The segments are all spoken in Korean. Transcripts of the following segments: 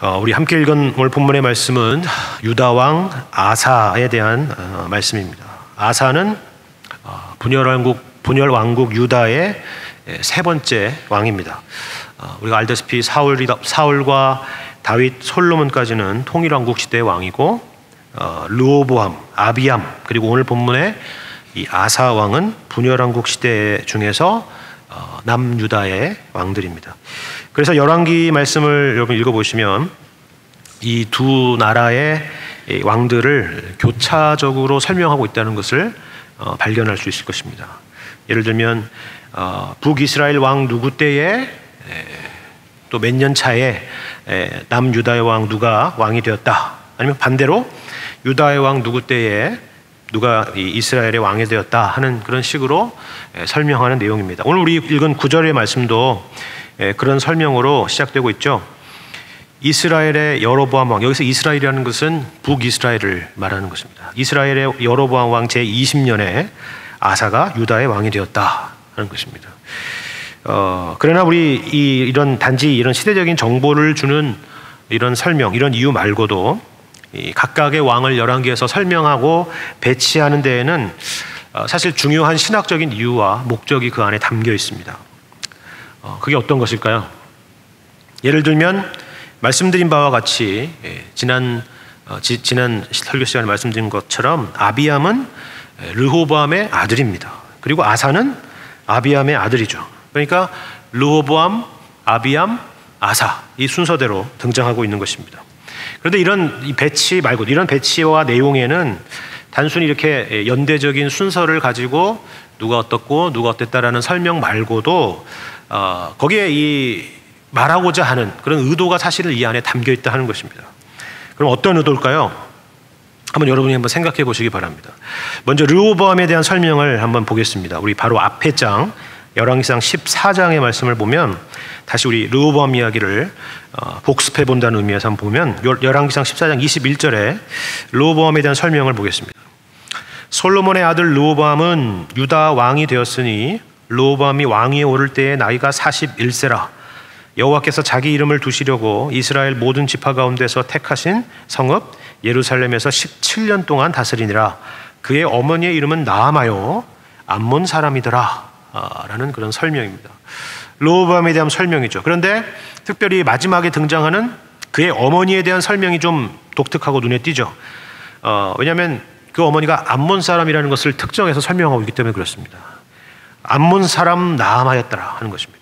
우리 함께 읽은 오늘 본문의 말씀은 유다 왕 아사에 대한 말씀입니다. 아사는 분열 왕국 유다의 세 번째 왕입니다. 우리가 알다시피 사울과 다윗, 솔로몬까지는 통일 왕국 시대의 왕이고, 르호보암, 아비암, 그리고 오늘 본문의 이 아사 왕은 분열 왕국 시대 중에서 남유다의 왕들입니다. 그래서 열왕기 말씀을 여러분 읽어보시면 이 두 나라의 왕들을 교차적으로 설명하고 있다는 것을 발견할 수 있을 것입니다. 예를 들면 북이스라엘 왕 누구 때에 또 몇 년 차에 남유다의 왕 누가 왕이 되었다, 아니면 반대로 유다의 왕 누구 때에 누가 이스라엘의 왕이 되었다 하는 그런 식으로 설명하는 내용입니다. 오늘 우리 읽은 9절의 말씀도 그런 설명으로 시작되고 있죠. 이스라엘의 여로보암 왕, 여기서 이스라엘이라는 것은 북이스라엘을 말하는 것입니다. 이스라엘의 여로보암 왕 제20년에 아사가 유다의 왕이 되었다 하는 것입니다. 그러나 우리 이런 단지 이런 시대적인 정보를 주는 이런 설명, 이런 이유 말고도 이 각각의 왕을 열왕기에서 설명하고 배치하는 데에는 사실 중요한 신학적인 이유와 목적이 그 안에 담겨 있습니다. 그게 어떤 것일까요? 예를 들면 말씀드린 바와 같이 지난 설교 시간에 말씀드린 것처럼 아비암은 르호보암의 아들입니다. 그리고 아사는 아비암의 아들이죠. 그러니까 르호보암, 아비암, 아사, 이 순서대로 등장하고 있는 것입니다. 그런데 이런 배치 말고, 이런 배치와 내용에는 단순히 이렇게 연대적인 순서를 가지고 누가 어떻고 누가 어땠다라는 설명 말고도 거기에 이 말하고자 하는 그런 의도가 사실은 이 안에 담겨 있다 하는 것입니다. 그럼 어떤 의도일까요? 한번 여러분이 한번 생각해 보시기 바랍니다. 먼저 르호보암에 대한 설명을 한번 보겠습니다. 우리 바로 앞에 장 열왕기상 14장의 말씀을 보면, 다시 우리 르호보암 이야기를 복습해 본다는 의미에서 한번 보면 열왕기상 14장 21절에 르호보암에 대한 설명을 보겠습니다. 솔로몬의 아들 르호보암은 유다 왕이 되었으니 르호보암이 왕위에 오를 때의 나이가 41세라. 여호와께서 자기 이름을 두시려고 이스라엘 모든 지파 가운데서 택하신 성읍 예루살렘에서 17년 동안 다스리니라. 그의 어머니의 이름은 나아마요 암몬 사람이더라 라는 그런 설명입니다. 르호보암에 대한 설명이죠. 그런데 특별히 마지막에 등장하는 그의 어머니에 대한 설명이 좀 독특하고 눈에 띄죠. 왜냐하면 그 어머니가 암몬 사람이라는 것을 특정해서 설명하고 있기 때문에 그렇습니다. 암몬 사람 나아마였더라 하는 것입니다.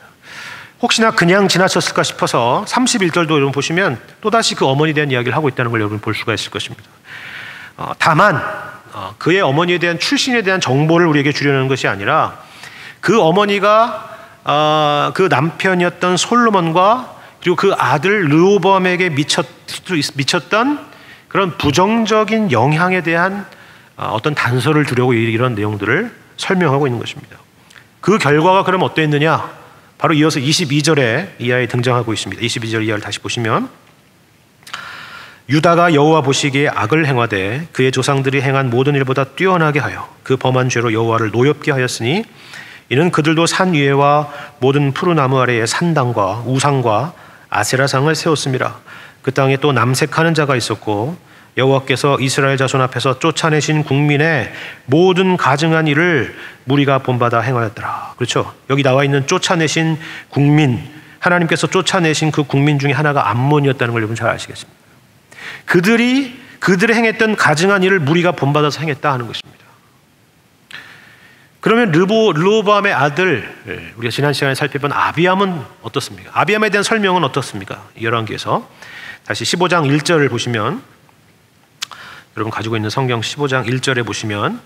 혹시나 그냥 지나쳤을까 싶어서 31절도 여러분 보시면 또다시 그 어머니에 대한 이야기를 하고 있다는 걸 여러분 볼 수가 있을 것입니다. 다만 그의 어머니에 대한 출신에 대한 정보를 우리에게 주려는 것이 아니라 그 어머니가 그 남편이었던 솔로몬과 그리고 그 아들 르호보암에게 미쳤던 그런 부정적인 영향에 대한 어떤 단서를 두려고 이런 내용들을 설명하고 있는 것입니다. 그 결과가 그럼 어떠했느냐? 바로 이어서 22절에 이하에 등장하고 있습니다. 22절 이하를 다시 보시면, 유다가 여호와 보시기에 악을 행하되 그의 조상들이 행한 모든 일보다 뛰어나게 하여 그 범한 죄로 여호와를 노엽게 하였으니 이는 그들도 산 위에와 모든 푸른 나무 아래에 산당과 우상과 아세라상을 세웠음이라. 그 땅에 또 남색하는 자가 있었고 여호와께서 이스라엘 자손 앞에서 쫓아내신 국민의 모든 가증한 일을 무리가 본받아 행하였더라. 그렇죠? 여기 나와 있는 쫓아내신 국민, 하나님께서 쫓아내신 그 국민 중에 하나가 암몬이었다는 걸 여러분 잘 아시겠습니다. 그들의 행했던 가증한 일을 무리가 본받아서 행했다 하는 것입니다. 그러면 르호보암의 아들, 우리가 지난 시간에 살펴본 아비암은 어떻습니까? 아비암에 대한 설명은 어떻습니까? 열왕기에서 다시 15장 1절을 보시면, 여러분 가지고 있는 성경 15장 1절에 보시면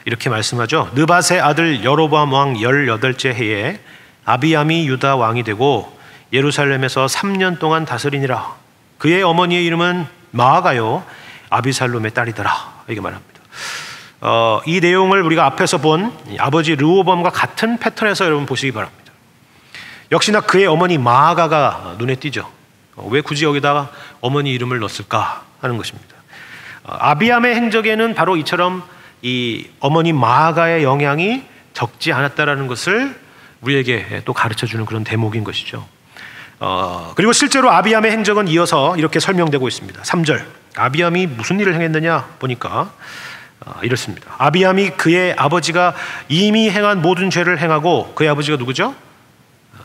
이렇게 말씀하죠. 느밧의 아들 여로보암 왕 18째 해에 아비암이 유다 왕이 되고 예루살렘에서 3년 동안 다스리니라. 그의 어머니의 이름은 마아가요 아비살롬의 딸이더라. 이렇게 말합니다. 이 내용을 우리가 앞에서 본 아버지 르호보암과 같은 패턴에서 여러분 보시기 바랍니다. 역시나 그의 어머니 마아가가 눈에 띄죠. 왜 굳이 여기다가 어머니 이름을 넣었을까 하는 것입니다. 아비암의 행적에는 바로 이처럼 이 어머니 마아가의 영향이 적지 않았다라는 것을 우리에게 또 가르쳐주는 그런 대목인 것이죠. 그리고 실제로 아비암의 행적은 이어서 이렇게 설명되고 있습니다. 3절 아비암이 무슨 일을 행했느냐 보니까 이렇습니다. 아비암이 그의 아버지가 이미 행한 모든 죄를 행하고, 그의 아버지가 누구죠?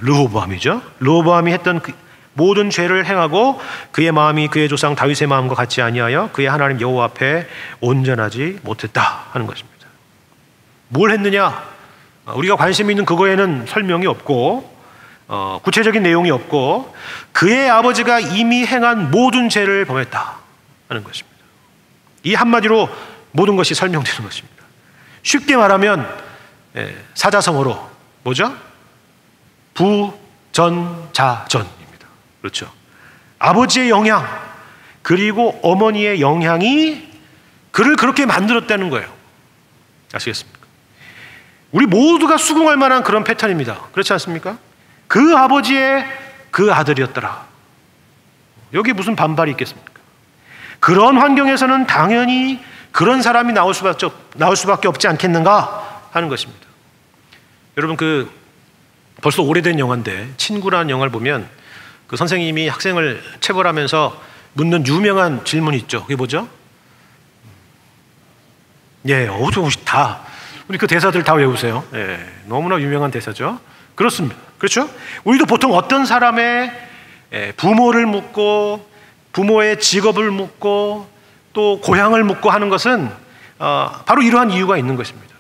르호보암이죠. 르호보암이 했던 그 모든 죄를 행하고 그의 마음이 그의 조상 다윗의 마음과 같지 아니하여 그의 하나님 여호와 앞에 온전하지 못했다 하는 것입니다. 뭘 했느냐? 우리가 관심 있는 그거에는 설명이 없고 구체적인 내용이 없고, 그의 아버지가 이미 행한 모든 죄를 범했다 하는 것입니다. 이 한마디로 모든 것이 설명되는 것입니다. 쉽게 말하면 사자성어로 뭐죠? 부전자전입니다. 그렇죠. 아버지의 영향 그리고 어머니의 영향이 그를 그렇게 만들었다는 거예요. 아시겠습니까? 우리 모두가 수긍할 만한 그런 패턴입니다. 그렇지 않습니까? 그 아버지의 그 아들이었더라. 여기 무슨 반발이 있겠습니까? 그런 환경에서는 당연히 그런 사람이 나올 수밖에 없지 않겠는가 하는 것입니다. 여러분, 벌써 오래된 영화인데 친구라는 영화를 보면 그 선생님이 학생을 체벌하면서 묻는 유명한 질문이 있죠. 그게 뭐죠? 다 우리 그 대사들 다 외우세요. 너무나 유명한 대사죠. 그렇습니다. 그렇죠? 우리도 보통 어떤 사람의 부모를 묻고 부모의 직업을 묻고 또 고향을 묻고 하는 것은 바로 이러한 이유가 있는 것입니다.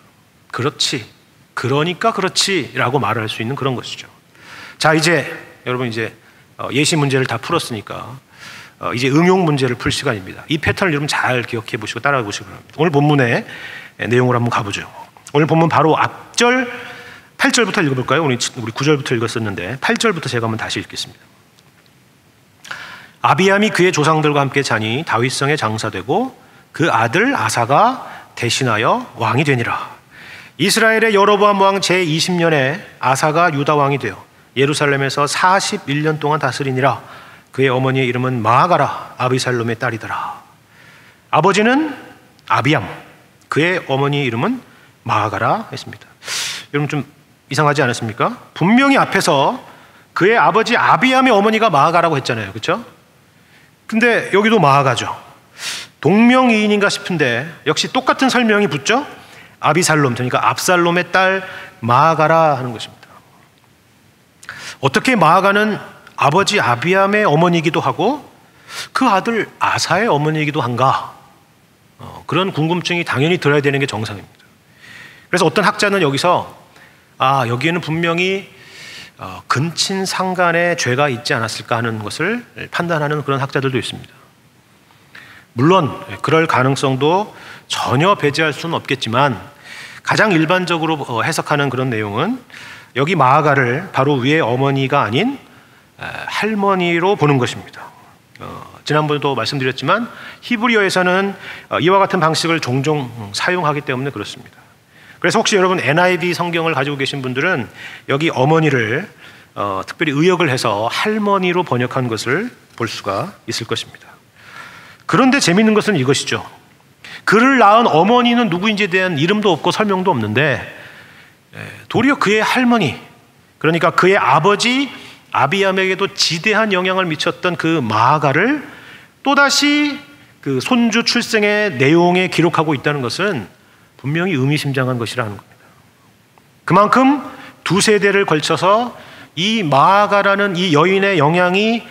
그렇지, 그러니까 그렇지라고 말을 할 수 있는 그런 것이죠. 자, 여러분 예시 문제를 다 풀었으니까 이제 응용 문제를 풀 시간입니다. 이 패턴을 여러분 잘 기억해 보시고 따라해 보시기 바랍니다. 오늘 본문의 내용을 한번 가보죠. 오늘 본문 바로 앞절 8절부터 읽어볼까요? 우리 9절부터 읽었었는데 8절부터 제가 한번 다시 읽겠습니다. 아비암이 그의 조상들과 함께 자니 다윗성에 장사되고 그 아들 아사가 대신하여 왕이 되니라. 이스라엘의 여로보암 왕 제20년에 아사가 유다 왕이 되어 예루살렘에서 41년 동안 다스리니라. 그의 어머니의 이름은 마아가라 아비살롬의 딸이더라. 아버지는 아비암, 그의 어머니의 이름은 마아가라 했습니다. 여러분 좀 이상하지 않았습니까? 분명히 앞에서 그의 아버지 아비암의 어머니가 마아가라고 했잖아요. 그렇죠? 근데 여기도 마아가죠. 동명이인인가 싶은데 역시 똑같은 설명이 붙죠? 아비살롬, 그러니까 압살롬의 딸 마아가라 하는 것입니다. 어떻게 마아가는 아버지 아비암의 어머니이기도 하고 그 아들 아사의 어머니이기도 한가? 그런 궁금증이 당연히 들어야 되는 게 정상입니다. 그래서 어떤 학자는 여기서 여기에는 분명히 근친상간의 죄가 있지 않았을까 하는 것을 판단하는 그런 학자들도 있습니다. 물론 그럴 가능성도 전혀 배제할 수는 없겠지만 가장 일반적으로 해석하는 그런 내용은 여기 마아가를 바로 위의 어머니가 아닌 할머니로 보는 것입니다. 지난번에도 말씀드렸지만 히브리어에서는 이와 같은 방식을 종종 사용하기 때문에 그렇습니다. 그래서 혹시 여러분 NIV 성경을 가지고 계신 분들은 여기 어머니를 특별히 의역을 해서 할머니로 번역한 것을 볼 수가 있을 것입니다. 그런데 재미있는 것은 이것이죠. 그를 낳은 어머니는 누구인지에 대한 이름도 없고 설명도 없는데 도리어 그의 할머니, 그러니까 그의 아버지 아비암에게도 지대한 영향을 미쳤던 그 마아가를 또다시 그 손주 출생의 내용에 기록하고 있다는 것은 분명히 의미심장한 것이라는 겁니다. 그만큼 두 세대를 걸쳐서 이 마아가라는 이 여인의 영향이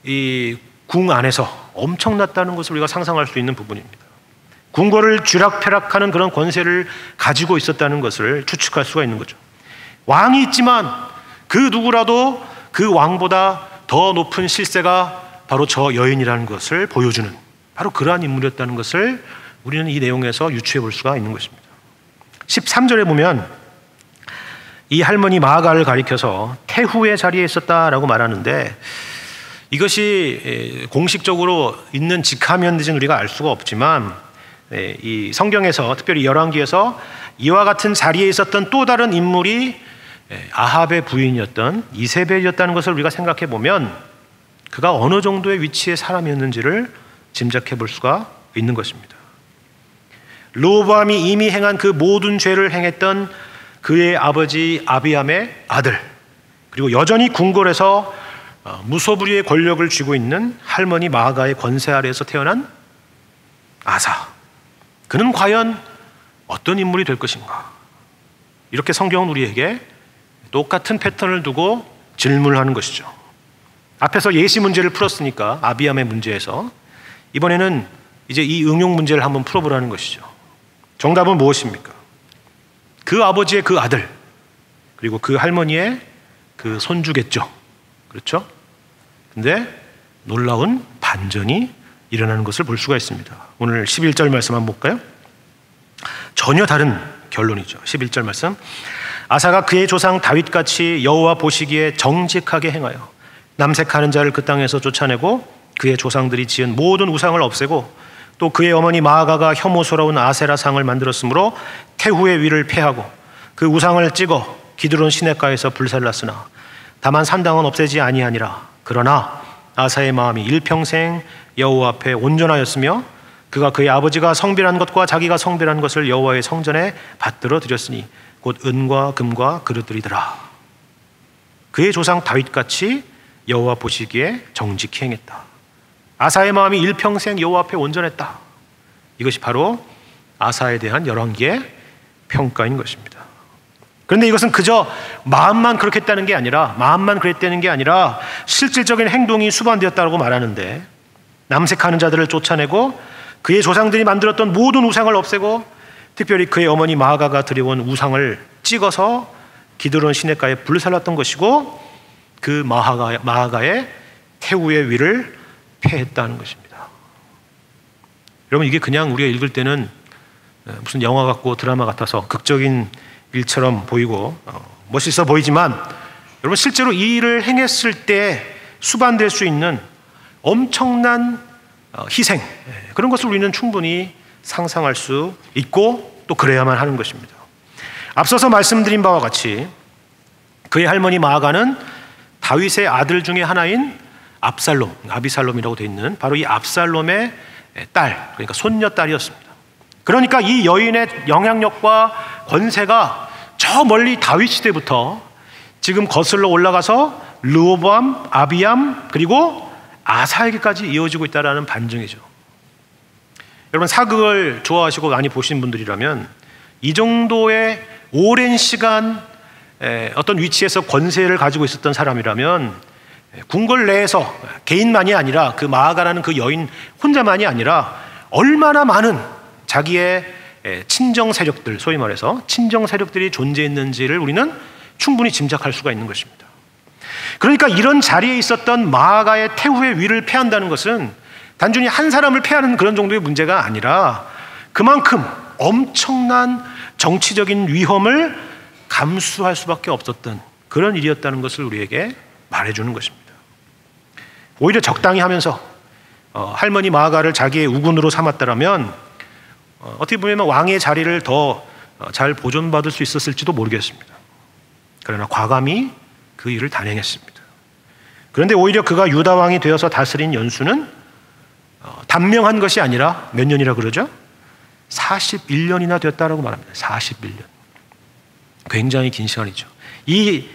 이 궁 안에서 엄청났다는 것을 우리가 상상할 수 있는 부분입니다. 궁궐을 쥐락펴락하는 그런 권세를 가지고 있었다는 것을 추측할 수가 있는 거죠. 왕이 있지만 그 누구라도 그 왕보다 더 높은 실세가 바로 저 여인이라는 것을 보여주는 바로 그러한 인물이었다는 것을 우리는 이 내용에서 유추해 볼 수가 있는 것입니다. 13절에 보면 이 할머니 마아가를 가리켜서 태후의 자리에 있었다라고 말하는데 이것이 공식적으로 있는 직함이었는지는 우리가 알 수가 없지만 이 성경에서 특별히 열왕기에서 이와 같은 자리에 있었던 또 다른 인물이 아합의 부인이었던 이세벨이었다는 것을 우리가 생각해 보면 그가 어느 정도의 위치의 사람이었는지를 짐작해 볼 수가 있는 것입니다. 르호보암이 이미 행한 그 모든 죄를 행했던 그의 아버지 아비암의 아들, 그리고 여전히 궁궐에서 무소불위의 권력을 쥐고 있는 할머니 마아가의 권세 아래에서 태어난 아사. 그는 과연 어떤 인물이 될 것인가? 이렇게 성경은 우리에게 똑같은 패턴을 두고 질문을 하는 것이죠. 앞에서 예시 문제를 풀었으니까 아비암의 문제에서 이번에는 이제 이 응용 문제를 한번 풀어보라는 것이죠. 정답은 무엇입니까? 그 아버지의 그 아들, 그리고 그 할머니의 그 손주겠죠. 그렇죠? 근데 놀라운 반전이 일어나는 것을 볼 수가 있습니다. 오늘 11절 말씀 한번 볼까요? 전혀 다른 결론이죠. 11절 말씀. 아사가 그의 조상 다윗같이 여호와 보시기에 정직하게 행하여 남색하는 자를 그 땅에서 쫓아내고 그의 조상들이 지은 모든 우상을 없애고 또 그의 어머니 마아가가 혐오스러운 아세라 상을 만들었으므로 태후의 위를 폐하고 그 우상을 찍어 기드론 시냇가에서 불살랐으나 다만 산당은 없애지 아니하니라. 그러나 아사의 마음이 일평생 여호와 앞에 온전하였으며 그가 그의 아버지가 성별한 것과 자기가 성별한 것을 여호와의 성전에 받들어 드렸으니 곧 은과 금과 그릇들이더라. 그의 조상 다윗같이 여호와 보시기에 정직히 행했다. 아사의 마음이 일평생 여호와 앞에 온전했다. 이것이 바로 아사에 대한 열왕기의 평가인 것입니다. 그런데 이것은 그저 마음만 그렇게 했다는 게 아니라, 마음만 그랬다는 게 아니라 실질적인 행동이 수반되었다고 말하는데, 남색하는 자들을 쫓아내고 그의 조상들이 만들었던 모든 우상을 없애고 특별히 그의 어머니 마아가가 드려온 우상을 찍어서 기드론 시냇가에 불살랐던 것이고 그 마아가의 태후의 위를 폐했다는 것입니다. 여러분, 이게 그냥 우리가 읽을 때는 무슨 영화 같고 드라마 같아서 극적인 일처럼 보이고 멋있어 보이지만, 여러분 실제로 이 일을 행했을 때 수반될 수 있는 엄청난 희생, 그런 것을 우리는 충분히 상상할 수 있고 또 그래야만 하는 것입니다. 앞서서 말씀드린 바와 같이 그의 할머니 마아가는 다윗의 아들 중에 하나인 압살롬, 아비살롬이라고 되어 있는 바로 이 압살롬의 딸, 그러니까 손녀딸이었습니다. 그러니까 이 여인의 영향력과 권세가 저 멀리 다윗 시대부터 지금 거슬러 올라가서 르호보암, 아비암, 그리고 아사에게까지 이어지고 있다는 반증이죠. 여러분, 사극을 좋아하시고 많이 보신 분들이라면 이 정도의 오랜 시간 어떤 위치에서 권세를 가지고 있었던 사람이라면 궁궐 내에서 개인만이 아니라 그 마아가라는 그 여인 혼자만이 아니라 얼마나 많은 자기의 친정 세력들, 소위 말해서 친정 세력들이 존재했는지를 우리는 충분히 짐작할 수가 있는 것입니다. 그러니까 이런 자리에 있었던 마아가의 태후의 위를 폐한다는 것은 단순히 한 사람을 폐하는 그런 정도의 문제가 아니라 그만큼 엄청난 정치적인 위험을 감수할 수밖에 없었던 그런 일이었다는 것을 우리에게 말해주는 것입니다. 오히려 적당히 하면서 할머니 마아가를 자기의 우군으로 삼았다면 어떻게 보면 왕의 자리를 더 잘 보존받을 수 있었을지도 모르겠습니다. 그러나 과감히 그 일을 단행했습니다. 그런데 오히려 그가 유다 왕이 되어서 다스린 연수는 단명한 것이 아니라 몇 년이라 그러죠? 41년이나 됐다라고 말합니다. 41년. 굉장히 긴 시간이죠. 이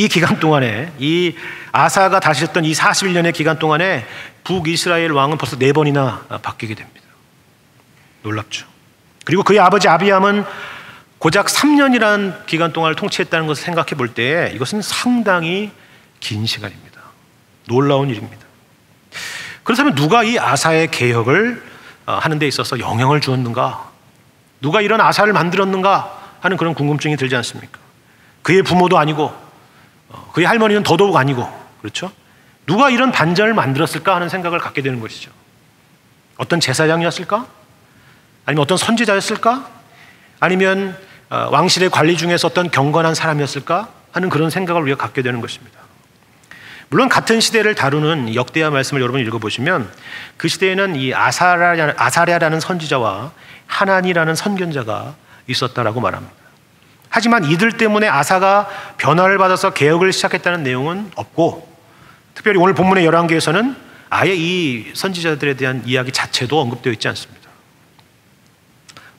기간 동안에, 이 아사가 다스렸던 이 41년의 기간 동안에 북이스라엘 왕은 벌써 4번이나 바뀌게 됩니다. 놀랍죠. 그리고 그의 아버지 아비암은 고작 3년이라는 기간 동안을 통치했다는 것을 생각해 볼 때 이것은 상당히 긴 시간입니다. 놀라운 일입니다. 그렇다면 누가 이 아사의 개혁을 하는 데 있어서 영향을 주었는가? 누가 이런 아사를 만들었는가 하는 그런 궁금증이 들지 않습니까? 그의 부모도 아니고 그의 할머니는 더더욱 아니고, 그렇죠? 누가 이런 반전을 만들었을까 하는 생각을 갖게 되는 것이죠. 어떤 제사장이었을까? 아니면 어떤 선지자였을까? 아니면 왕실의 관리 중에서 어떤 경건한 사람이었을까 하는 그런 생각을 우리가 갖게 되는 것입니다. 물론 같은 시대를 다루는 역대하 말씀을 여러분 읽어보시면 그 시대에는 이 아사랴라는 선지자와 하나니라는 선견자가 있었다라고 말합니다. 하지만 이들 때문에 아사가 변화를 받아서 개혁을 시작했다는 내용은 없고, 특별히 오늘 본문의 열왕기에서는 아예 이 선지자들에 대한 이야기 자체도 언급되어 있지 않습니다.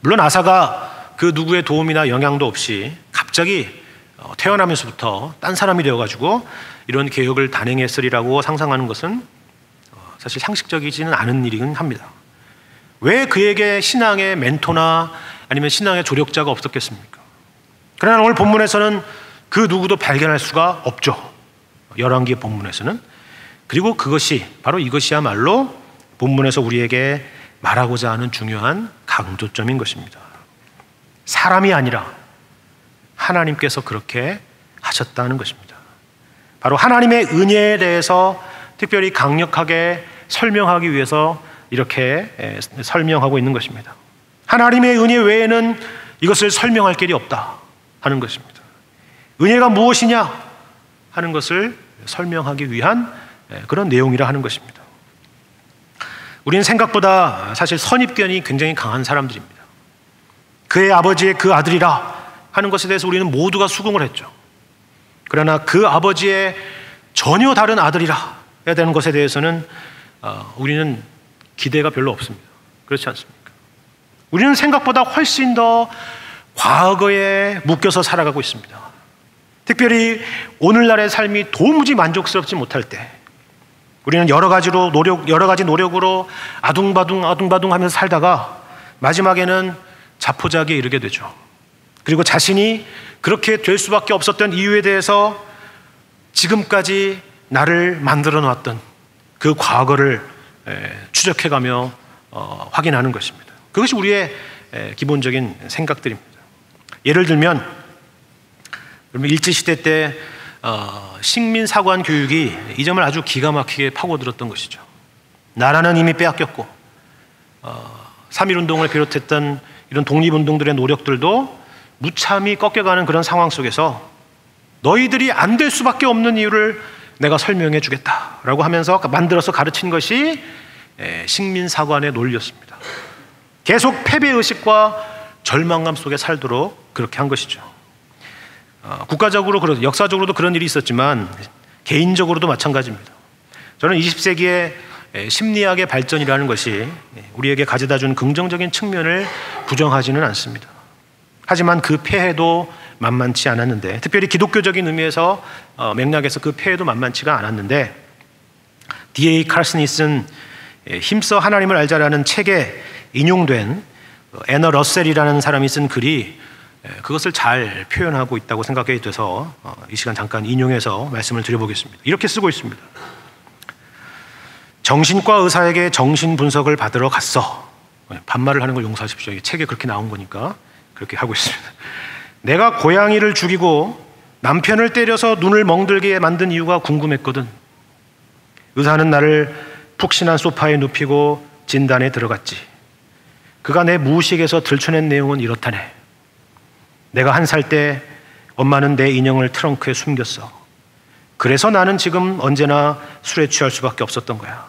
물론 아사가 그 누구의 도움이나 영향도 없이 갑자기 태어나면서부터 딴 사람이 되어가지고 이런 개혁을 단행했으리라고 상상하는 것은 사실 상식적이지는 않은 일이긴 합니다. 왜 그에게 신앙의 멘토나 아니면 신앙의 조력자가 없었겠습니까? 그러나 오늘 본문에서는 그 누구도 발견할 수가 없죠. 열왕기 본문에서는. 그리고 그것이 바로 이것이야말로 본문에서 우리에게 말하고자 하는 중요한 강조점인 것입니다. 사람이 아니라 하나님께서 그렇게 하셨다는 것입니다. 바로 하나님의 은혜에 대해서 특별히 강력하게 설명하기 위해서 이렇게 설명하고 있는 것입니다. 하나님의 은혜 외에는 이것을 설명할 길이 없다 하는 것입니다. 은혜가 무엇이냐 하는 것을 설명하기 위한 그런 내용이라 하는 것입니다. 우리는 생각보다 사실 선입견이 굉장히 강한 사람들입니다. 그의 아버지의 그 아들이라 하는 것에 대해서 우리는 모두가 수긍을 했죠. 그러나 그 아버지의 전혀 다른 아들이라 해야 되는 것에 대해서는 우리는 기대가 별로 없습니다. 그렇지 않습니까? 우리는 생각보다 훨씬 더 과거에 묶여서 살아가고 있습니다. 특별히 오늘날의 삶이 도무지 만족스럽지 못할 때 우리는 여러 가지 노력으로 아둥바둥 하면서 살다가 마지막에는 자포자기에 이르게 되죠. 그리고 자신이 그렇게 될 수밖에 없었던 이유에 대해서 지금까지 나를 만들어 놨던 그 과거를 추적해가며 확인하는 것입니다. 그것이 우리의 기본적인 생각들입니다. 예를 들면 일제시대 때 식민사관 교육이 이 점을 아주 기가 막히게 파고들었던 것이죠. 나라는 이미 빼앗겼고 3.1운동을 비롯했던 이런 독립운동들의 노력들도 무참히 꺾여가는 그런 상황 속에서 너희들이 안 될 수밖에 없는 이유를 내가 설명해 주겠다라고 하면서 만들어서 가르친 것이 식민사관의 논리였습니다. 계속 패배의식과 절망감 속에 살도록 그렇게 한 것이죠. 국가적으로 역사적으로도 그런 일이 있었지만 개인적으로도 마찬가지입니다. 저는 20세기의 심리학의 발전이라는 것이 우리에게 가져다 준 긍정적인 측면을 부정하지는 않습니다. 하지만 그 폐해도 만만치 않았는데, 특별히 기독교적인 의미에서 맥락에서 그 폐해도 만만치가 않았는데, D.A. 칼슨이 쓴 힘써 하나님을 알자라는 책에 인용된 애너 러셀이라는 사람이 쓴 글이 그것을 잘 표현하고 있다고 생각이 돼서 이 시간 잠깐 인용해서 말씀을 드려보겠습니다. 이렇게 쓰고 있습니다. 정신과 의사에게 정신 분석을 받으러 갔어. 반말을 하는 걸 용서하십시오. 이 책에 그렇게 나온 거니까 그렇게 하고 있습니다. 내가 고양이를 죽이고 남편을 때려서 눈을 멍들게 만든 이유가 궁금했거든. 의사는 나를 푹신한 소파에 눕히고 진단에 들어갔지. 그가 내 무의식에서 들춰낸 내용은 이렇다네. 내가 1살 때 엄마는 내 인형을 트렁크에 숨겼어. 그래서 나는 지금 언제나 술에 취할 수밖에 없었던 거야.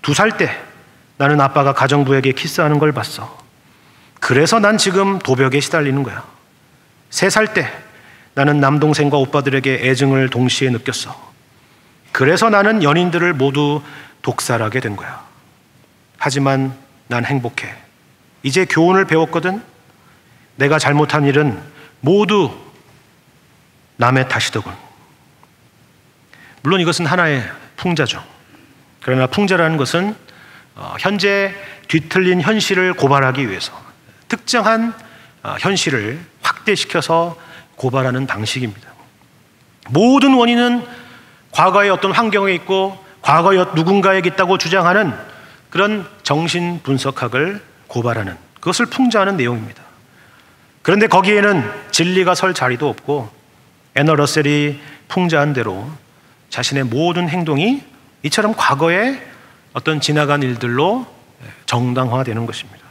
2살 때 나는 아빠가 가정부에게 키스하는 걸 봤어. 그래서 난 지금 도벽에 시달리는 거야. 3살 때 나는 남동생과 오빠들에게 애증을 동시에 느꼈어. 그래서 나는 연인들을 모두 독살하게 된 거야. 하지만 난 행복해. 이제 교훈을 배웠거든. 내가 잘못한 일은 모두 남의 탓이더군. 물론 이것은 하나의 풍자죠. 그러나 풍자라는 것은 현재 뒤틀린 현실을 고발하기 위해서 특정한 현실을 확대시켜서 고발하는 방식입니다. 모든 원인은 과거의 어떤 환경에 있고 과거의 누군가에게 있다고 주장하는 그런 정신 분석학을 고발하는, 그것을 풍자하는 내용입니다. 그런데 거기에는 진리가 설 자리도 없고 애너 러셀이 풍자한 대로 자신의 모든 행동이 이처럼 과거의 어떤 지나간 일들로 정당화되는 것입니다.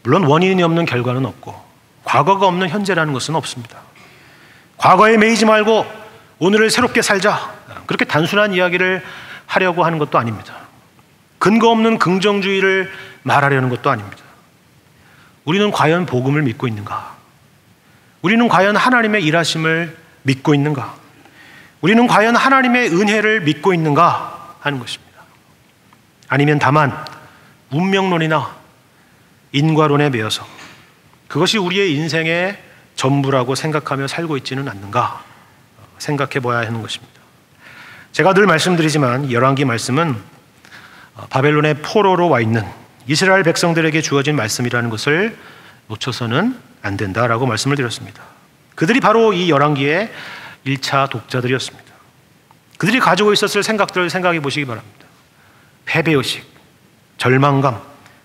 물론 원인이 없는 결과는 없고 과거가 없는 현재라는 것은 없습니다. 과거에 매이지 말고 오늘을 새롭게 살자, 그렇게 단순한 이야기를 하려고 하는 것도 아닙니다. 근거 없는 긍정주의를 말하려는 것도 아닙니다. 우리는 과연 복음을 믿고 있는가? 우리는 과연 하나님의 일하심을 믿고 있는가? 우리는 과연 하나님의 은혜를 믿고 있는가 하는 것입니다. 아니면 다만 운명론이나 인과론에 매여서 그것이 우리의 인생의 전부라고 생각하며 살고 있지는 않는가 생각해 봐야 하는 것입니다. 제가 늘 말씀드리지만 열왕기 말씀은 바벨론의 포로로 와 있는 이스라엘 백성들에게 주어진 말씀이라는 것을 놓쳐서는 안 된다라고 말씀을 드렸습니다. 그들이 바로 이 열왕기의 1차 독자들이었습니다. 그들이 가지고 있었을 생각들을 생각해 보시기 바랍니다. 패배의식, 절망감,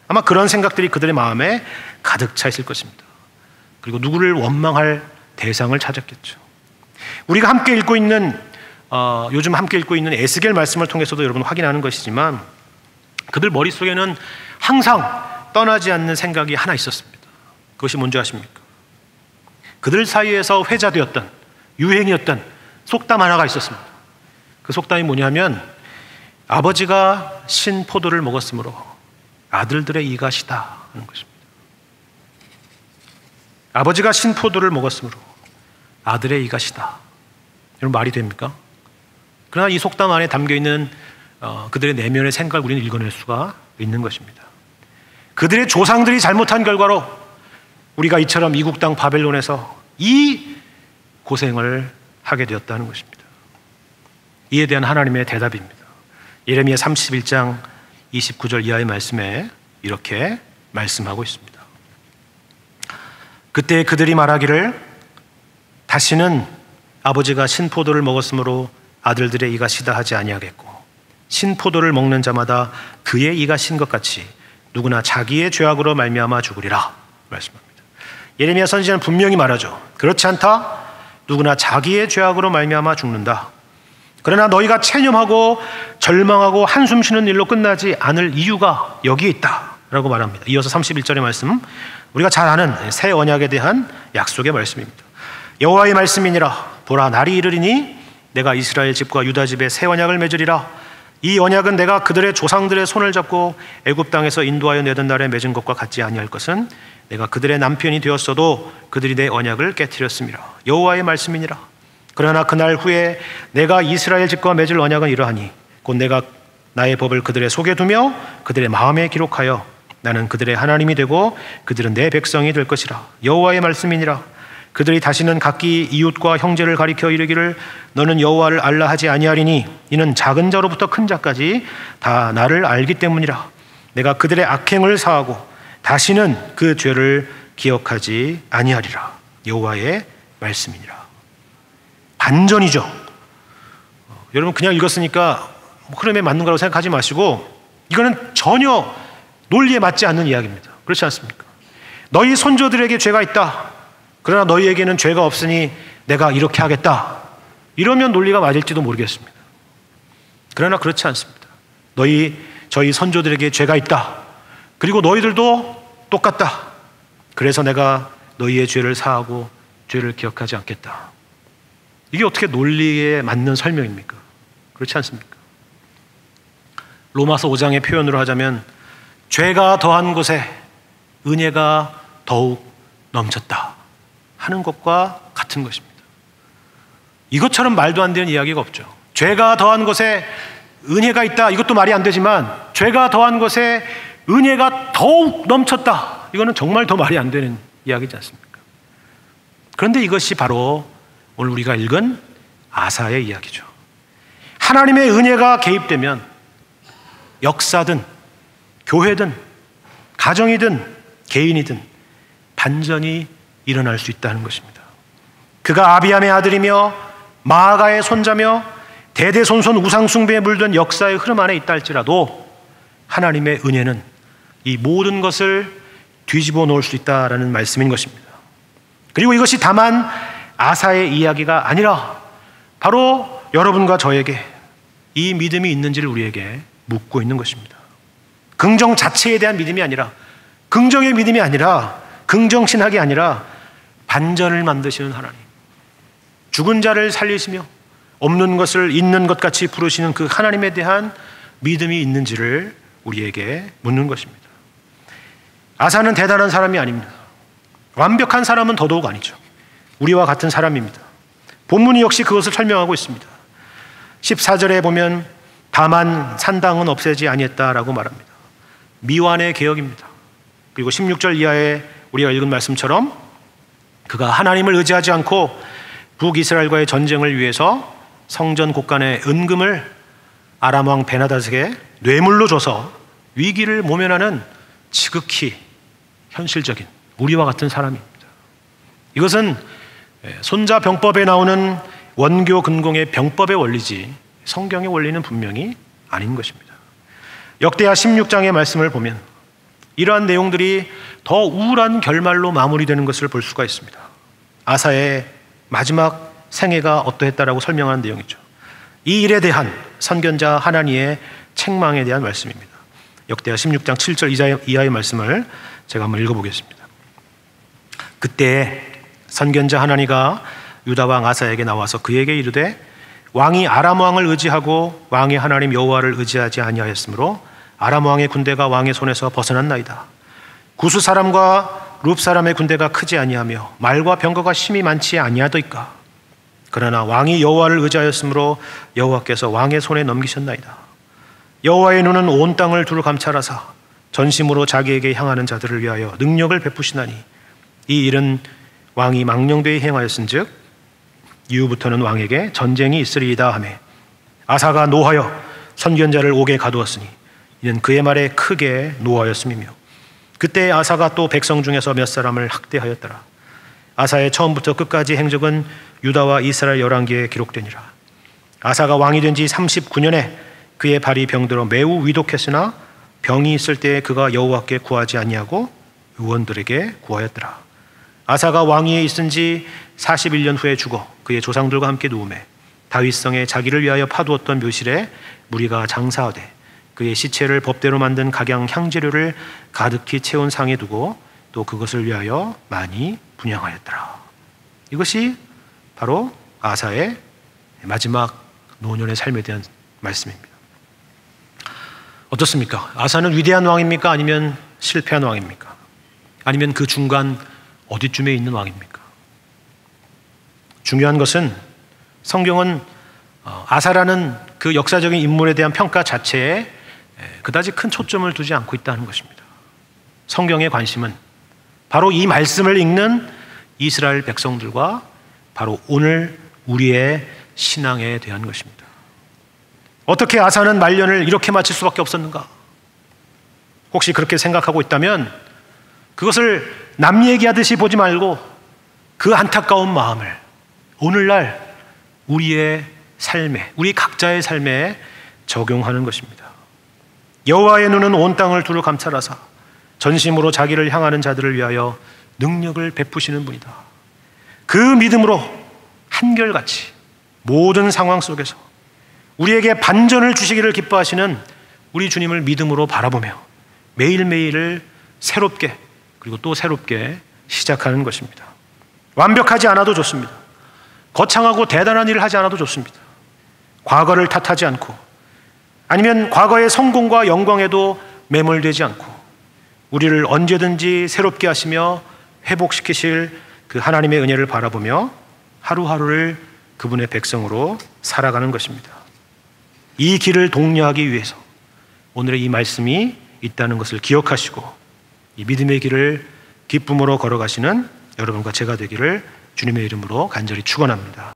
아마 그런 생각들이 그들의 마음에 가득 차 있을 것입니다. 그리고 누구를 원망할 대상을 찾았겠죠. 우리가 함께 읽고 있는 요즘 함께 읽고 있는 에스겔 말씀을 통해서도 여러분 확인하는 것이지만 그들 머릿속에는 항상 떠나지 않는 생각이 하나 있었습니다. 그것이 뭔지 아십니까? 그들 사이에서 회자되었던 유행이었던 속담 하나가 있었습니다. 그 속담이 뭐냐면 아버지가 신 포도를 먹었으므로 아들들의 이가 시다 하는 것입니다. 아버지가 신 포도를 먹었으므로 아들의 이가 시다. 여러분 말이 됩니까? 그러나 이 속담 안에 담겨있는 그들의 내면의 생각을 우리는 읽어낼 수가 있는 것입니다. 그들의 조상들이 잘못한 결과로 우리가 이처럼 이국 땅 바벨론에서 이 고생을 하게 되었다는 것입니다. 이에 대한 하나님의 대답입니다. 예레미야 31장 29절 이하의 말씀에 이렇게 말씀하고 있습니다. 그때 그들이 말하기를 다시는 아버지가 신포도를 먹었으므로 아들들의 이가 시다 하지 아니하겠고 신포도를 먹는 자마다 그의 이가 신 것 같이 누구나 자기의 죄악으로 말미암아 죽으리라 말씀합니다. 예레미야 선지자는 분명히 말하죠. 그렇지 않다. 누구나 자기의 죄악으로 말미암아 죽는다. 그러나 너희가 체념하고 절망하고 한숨 쉬는 일로 끝나지 않을 이유가 여기에 있다 라고 말합니다. 이어서 31절의 말씀, 우리가 잘 아는 새 언약에 대한 약속의 말씀입니다. 여호와의 말씀이니라. 보라, 날이 이르리니 내가 이스라엘 집과 유다 집에 새 언약을 맺으리라. 이 언약은 내가 그들의 조상들의 손을 잡고 애굽 땅에서 인도하여 내던 날에 맺은 것과 같지 아니할 것은 내가 그들의 남편이 되었어도 그들이 내 언약을 깨트렸음이라. 여호와의 말씀이니라. 그러나 그날 후에 내가 이스라엘 집과 맺을 언약은 이러하니 곧 내가 나의 법을 그들의 속에 두며 그들의 마음에 기록하여 나는 그들의 하나님이 되고 그들은 내 백성이 될 것이라. 여호와의 말씀이니라. 그들이 다시는 각기 이웃과 형제를 가리켜 이르기를 너는 여호와를 알라 하지 아니하리니 이는 작은 자로부터 큰 자까지 다 나를 알기 때문이라. 내가 그들의 악행을 사하고 다시는 그 죄를 기억하지 아니하리라. 여호와의 말씀이니라. 반전이죠. 여러분 그냥 읽었으니까 흐름에 맞는 거라고 생각하지 마시고 이거는 전혀 논리에 맞지 않는 이야기입니다. 그렇지 않습니까? 너희 손조들에게 죄가 있다. 그러나 너희에게는 죄가 없으니 내가 이렇게 하겠다. 이러면 논리가 맞을지도 모르겠습니다. 그러나 그렇지 않습니다. 저희 선조들에게 죄가 있다. 그리고 너희들도 똑같다. 그래서 내가 너희의 죄를 사하고 죄를 기억하지 않겠다. 이게 어떻게 논리에 맞는 설명입니까? 그렇지 않습니까? 로마서 5장의 표현으로 하자면 죄가 더한 곳에 은혜가 더욱 넘쳤다 하는 것과 같은 것입니다. 이것처럼 말도 안 되는 이야기가 없죠. 죄가 더한 곳에 은혜가 있다. 이것도 말이 안 되지만 죄가 더한 곳에 은혜가 더욱 넘쳤다. 이거는 정말 더 말이 안 되는 이야기지 않습니까? 그런데 이것이 바로 오늘 우리가 읽은 아사의 이야기죠. 하나님의 은혜가 개입되면 역사든 교회든 가정이든 개인이든 반전이 일어날 수 있다는 것입니다. 그가 아비암의 아들이며 마아가의 손자며 대대손손 우상숭배에 물든 역사의 흐름 안에 있다 할지라도 하나님의 은혜는 이 모든 것을 뒤집어 놓을 수 있다라는 말씀인 것입니다. 그리고 이것이 다만 아사의 이야기가 아니라 바로 여러분과 저에게 이 믿음이 있는지를 우리에게 묻고 있는 것입니다. 긍정 자체에 대한 믿음이 아니라 긍정의 믿음이 아니라 긍정신학이 아니라 반전을 만드시는 하나님, 죽은 자를 살리시며 없는 것을 있는 것 같이 부르시는 그 하나님에 대한 믿음이 있는지를 우리에게 묻는 것입니다. 아사는 대단한 사람이 아닙니다. 완벽한 사람은 더더욱 아니죠. 우리와 같은 사람입니다. 본문이 역시 그것을 설명하고 있습니다. 14절에 보면 다만 산당은 없애지 아니했다라고 말합니다. 미완의 개혁입니다. 그리고 16절 이하에 우리가 읽은 말씀처럼 그가 하나님을 의지하지 않고 북이스라엘과의 전쟁을 위해서 성전 곳간의 은금을 아람 왕 베나닷에게 뇌물로 줘서 위기를 모면하는 지극히 현실적인 우리와 같은 사람입니다. 이것은 손자병법에 나오는 원교 근공의 병법의 원리지 성경의 원리는 분명히 아닌 것입니다. 역대하 16장의 말씀을 보면 이러한 내용들이 더 우울한 결말로 마무리되는 것을 볼 수가 있습니다. 아사의 마지막 생애가 어떠했다라고 설명하는 내용이죠. 이 일에 대한 선견자 하나니의 책망에 대한 말씀입니다. 역대하 16장 7절 이하의 말씀을 제가 한번 읽어보겠습니다. 그때 선견자 하나니가 유다 왕 아사에게 나와서 그에게 이르되 왕이 아람 왕을 의지하고 왕의 하나님 여호와를 의지하지 아니하였으므로 아람 왕의 군대가 왕의 손에서 벗어났나이다. 구스 사람과 룹 사람의 군대가 크지 아니하며 말과 병거가 심히 많지 아니하더이까. 그러나 왕이 여호와를 의지하였으므로 여호와께서 왕의 손에 넘기셨나이다. 여호와의 눈은 온 땅을 두루 감찰하사 전심으로 자기에게 향하는 자들을 위하여 능력을 베푸시나니 이 일은 왕이 망령되이 행하였은즉 이후부터는 왕에게 전쟁이 있으리이다 하매 아사가 노하여 선견자를 옥에 가두었으니 이는 그의 말에 크게 노하였음이며 그때 아사가 또 백성 중에서 몇 사람을 학대하였더라. 아사의 처음부터 끝까지 행적은 유다와 이스라엘 열왕기에 기록되니라. 아사가 왕이 된 지 39년에 그의 발이 병들어 매우 위독했으나 병이 있을 때에 그가 여호와께 구하지 아니하고 의원들에게 구하였더라. 아사가 왕위에 있은 지 41년 후에 죽어 그의 조상들과 함께 누우매 다윗성에 자기를 위하여 파두었던 묘실에 무리가 장사하되 그의 시체를 법대로 만든 각양 향재료를 가득히 채운 상에 두고 또 그것을 위하여 많이 분향하였더라. 이것이 바로 아사의 마지막 노년의 삶에 대한 말씀입니다. 어떻습니까? 아사는 위대한 왕입니까? 아니면 실패한 왕입니까? 아니면 그 중간 어디쯤에 있는 왕입니까? 중요한 것은 성경은 아사라는 그 역사적인 인물에 대한 평가 자체에 그다지 큰 초점을 두지 않고 있다는 것입니다. 성경의 관심은 바로 이 말씀을 읽는 이스라엘 백성들과 바로 오늘 우리의 신앙에 대한 것입니다. 어떻게 아사는 말년을 이렇게 마칠 수밖에 없었는가? 혹시 그렇게 생각하고 있다면 그것을 남 얘기하듯이 보지 말고 그 안타까운 마음을 오늘날 우리의 삶에, 우리 각자의 삶에 적용하는 것입니다. 여호와의 눈은 온 땅을 두루 감찰하사 전심으로 자기를 향하는 자들을 위하여 능력을 베푸시는 분이다. 그 믿음으로 한결같이 모든 상황 속에서 우리에게 반전을 주시기를 기뻐하시는 우리 주님을 믿음으로 바라보며 매일매일을 새롭게 그리고 또 새롭게 시작하는 것입니다. 완벽하지 않아도 좋습니다. 거창하고 대단한 일을 하지 않아도 좋습니다. 과거를 탓하지 않고 아니면 과거의 성공과 영광에도 매몰되지 않고 우리를 언제든지 새롭게 하시며 회복시키실 그 하나님의 은혜를 바라보며 하루하루를 그분의 백성으로 살아가는 것입니다. 이 길을 독려하기 위해서 오늘의 이 말씀이 있다는 것을 기억하시고 이 믿음의 길을 기쁨으로 걸어가시는 여러분과 제가 되기를 주님의 이름으로 간절히 축원합니다.